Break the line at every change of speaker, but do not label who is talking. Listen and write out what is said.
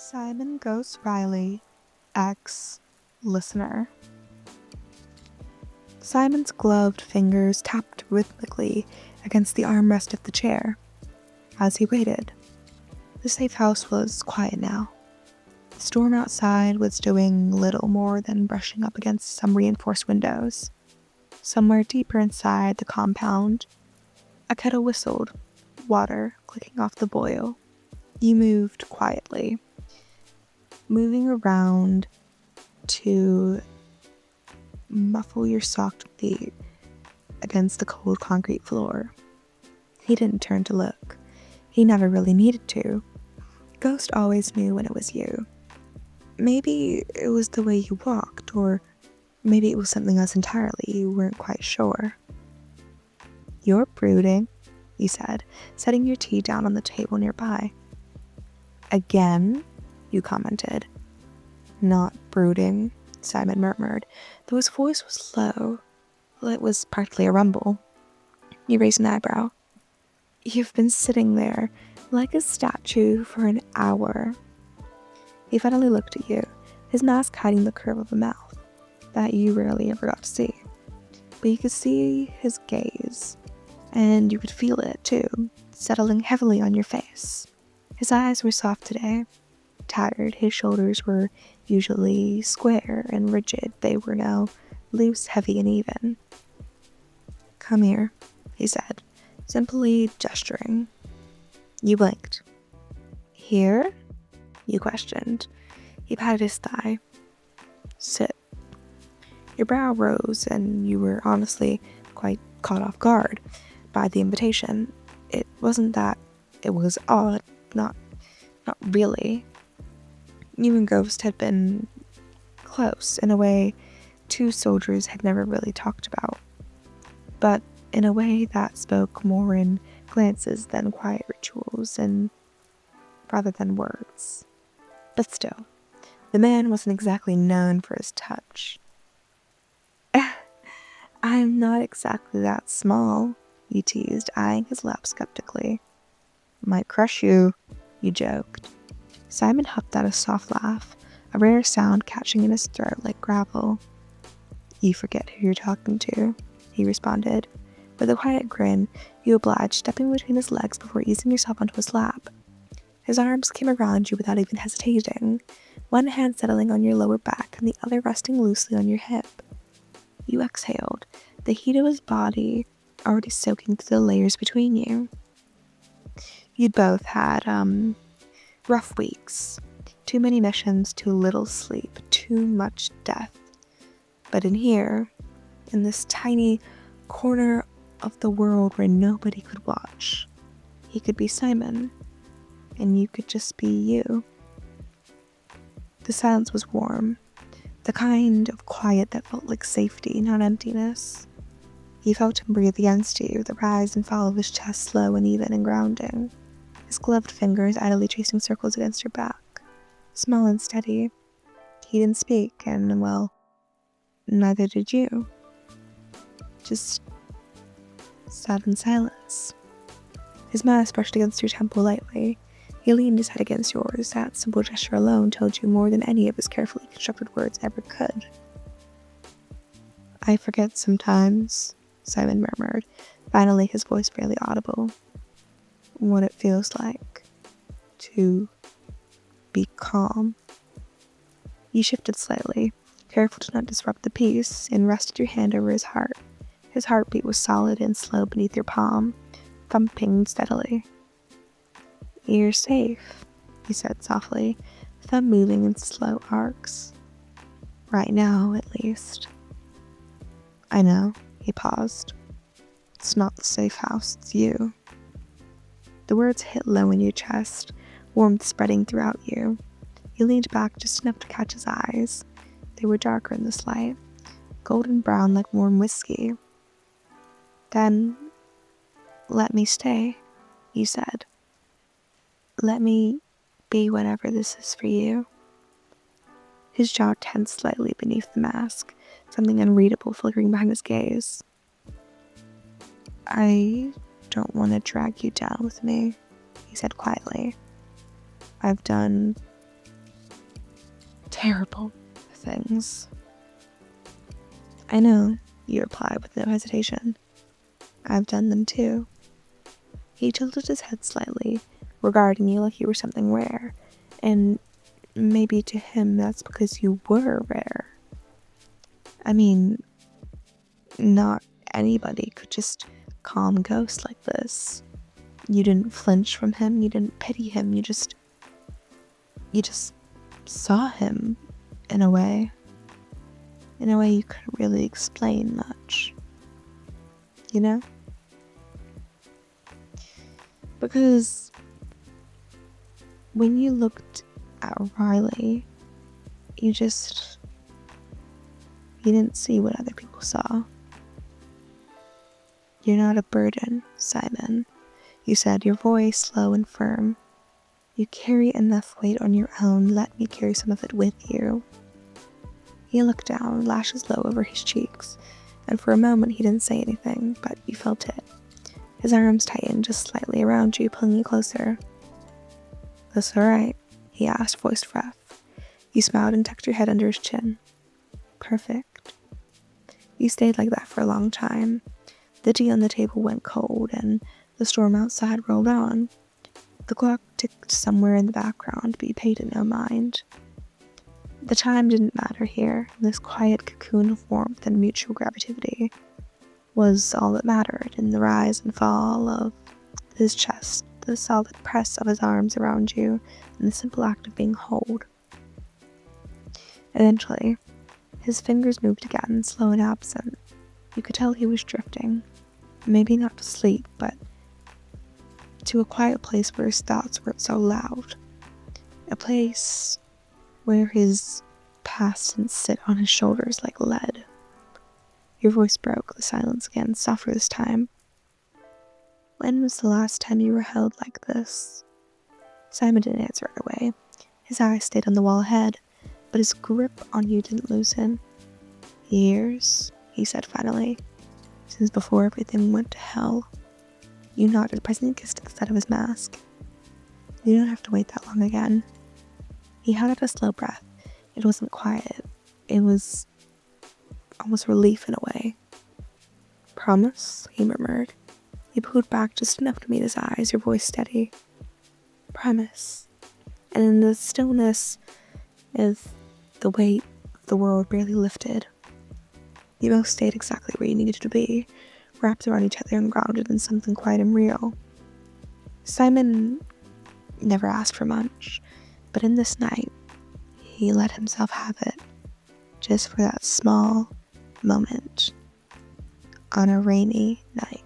Simon Ghost Riley, ex-listener. Simon's gloved fingers tapped rhythmically against the armrest of the chair as he waited. The safe house was quiet now. The storm outside was doing little more than brushing up against some reinforced windows. Somewhere deeper inside the compound, a kettle whistled, water clicking off the boil. You moved quietly, moving around to muffle your socked feet against the cold concrete floor. He didn't turn to look. He never really needed to. Ghost always knew when it was you. Maybe it was the way you walked, or maybe it was something else entirely. You weren't quite sure. "You're brooding," he said, setting your tea down on the table nearby. "Again?" you commented. "Not brooding," Simon murmured, though his voice was low. It was practically a rumble. You raised an eyebrow. "You've been sitting there like a statue for an hour." He finally looked at you, his mask hiding the curve of a mouth that you rarely ever got to see. But you could see his gaze, and you could feel it too, settling heavily on your face. His eyes were soft today, tattered. His shoulders were usually square and rigid. They were now loose, heavy, and even. "Come here," he said, simply gesturing. You blinked. "Here?" you questioned. He patted his thigh. "Sit." Your brow rose, and you were honestly quite caught off guard by the invitation. It wasn't that it was odd, not really. You and Ghost had been close in a way two soldiers had never really talked about, but in a way that spoke more in glances than quiet rituals, and rather than words. But still, the man wasn't exactly known for his touch. "I'm not exactly that small," you teased, eyeing his lap skeptically. "Might crush you," you joked. Simon huffed out a soft laugh, a rare sound catching in his throat like gravel. "You forget who you're talking to," he responded. With a quiet grin, you obliged, stepping between his legs before easing yourself onto his lap. His arms came around you without even hesitating, one hand settling on your lower back and the other resting loosely on your hip. You exhaled, the heat of his body already soaking through the layers between you. You'd both had, rough weeks. Too many missions, too little sleep, too much death. But in here, in this tiny corner of the world where nobody could watch, he could be Simon, and you could just be you. The silence was warm, the kind of quiet that felt like safety, not emptiness. You felt him breathe against you, the rise and fall of his chest slow and even and grounding. His gloved fingers idly tracing circles against your back, small and steady. He didn't speak, and, well, neither did you. Just sat in silence. His mask brushed against your temple lightly. He leaned his head against yours. That simple gesture alone told you more than any of his carefully constructed words ever could. "I forget sometimes," Simon murmured, finally his voice barely audible, "what it feels like to be calm." You shifted slightly, careful to not disrupt the peace, and rested your hand over his heart. His heartbeat was solid and slow beneath your palm, thumping steadily. "You're safe," he said softly, thumb moving in slow arcs. "Right now, at least." "I know," he paused. "It's not the safe house, it's you." The words hit low in your chest, warmth spreading throughout you. You leaned back just enough to catch his eyes. They were darker in this light, golden brown like warm whiskey. "Then, let me stay," you said. "Let me be whatever this is for you." His jaw tensed slightly beneath the mask, something unreadable flickering behind his gaze. "I don't want to drag you down with me," he said quietly. "I've done terrible things. I know, you replied with no hesitation. I've done them too. He tilted his head slightly, regarding you like you were something rare, and maybe to him that's because you were rare. I mean, not anybody could just calm ghosts like this. You didn't flinch from him, you didn't pity him, you just saw him in a way you couldn't really explain much. You know? Because when you looked at Riley, you didn't see what other people saw. You're not a burden, Simon, you said, your voice low and firm. You carry enough weight on your own, let me carry some of it with you. He looked down, lashes low over his cheeks, and for a moment he didn't say anything, but you felt it. His arms tightened just slightly around you, pulling you closer. That's alright, he asked, voice rough. You smiled and tucked your head under his chin. Perfect. You stayed like that for a long time. The tea on the table went cold, and the storm outside rolled on. The clock ticked somewhere in the background, but you paid it no mind. The time didn't matter here. This quiet cocoon of warmth and mutual gravity was all that mattered in the rise and fall of his chest, the solid press of his arms around you, and the simple act of being held. Eventually, his fingers moved again, slow and absent. You could tell he was drifting. Maybe not to sleep, but to a quiet place where his thoughts weren't so loud. A place where his past didn't sit on his shoulders like lead. Your voice broke the silence again, softer this time. When was the last time you were held like this? Simon didn't answer right away. His eyes stayed on the wall ahead, but his grip on you didn't loosen. Years, he said finally, since before everything went to hell. You nodded, pressing a kiss to the side of his mask. You don't have to wait that long again. He held out a slow breath. It wasn't quiet. It was almost relief in a way. Promise, he murmured. He pulled back just enough to meet his eyes, your voice steady. Promise. And in the stillness of the weight of the world barely lifted. You both stayed exactly where you needed to be, wrapped around each other and grounded in something quiet and real. Simon never asked for much, but in this night, he let himself have it, just for that small moment on a rainy night.